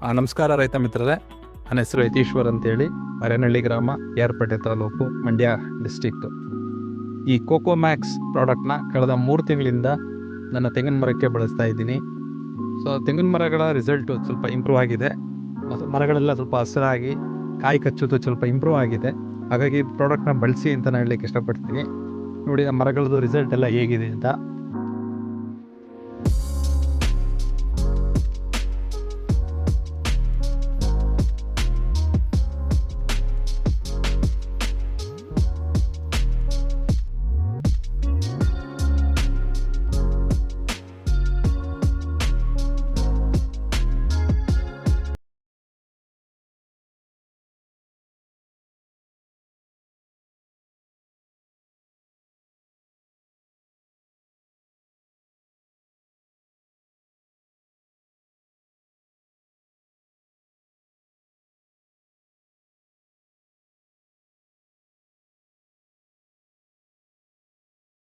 ನಮಸ್ಕಾರ ರೈತ ಮಿತ್ರರೇ. ನನ್ನ ಹೆಸರು ಯತೀಶ್ವರ್ ಅಂತೇಳಿ, ಮರೇನಹಳ್ಳಿ ಗ್ರಾಮ, ಕೇರ್ಪೇಟೆ ತಾಲೂಕು, ಮಂಡ್ಯ ಡಿಸ್ಟಿಕ್ಟು. ಈ ಕೋಕೋ ಮ್ಯಾಕ್ಸ್ ಪ್ರಾಡಕ್ಟ್ನ ಕಳೆದ 3 ತಿಂಗಳಿಂದ ನನ್ನ ತೆಂಗಿನ ಮರಕ್ಕೆ ಬಳಸ್ತಾ ಇದ್ದೀನಿ. ಸೊ ತೆಂಗಿನ ಮರಗಳ ರಿಸಲ್ಟು ಸ್ವಲ್ಪ ಇಂಪ್ರೂವ್ ಆಗಿದೆ. ಮತ್ತು ಮರಗಳೆಲ್ಲ ಸ್ವಲ್ಪ ಹಸಿರಾಗಿ ಕಾಯಿ ಕಚ್ಚೋದು ಸ್ವಲ್ಪ ಇಂಪ್ರೂವ್ ಆಗಿದೆ. ಹಾಗಾಗಿ ಈ ಪ್ರಾಡಕ್ಟ್ನ ಬಳಸಿ ಅಂತ ನಾನು ಹೇಳಲಿಕ್ಕೆ ಇಷ್ಟಪಡ್ತೀನಿ. ನೋಡಿ ನಮ್ಮ ಮರಗಳದ್ದು ರಿಸಲ್ಟ್ ಎಲ್ಲ ಹೇಗಿದೆ ಅಂತ.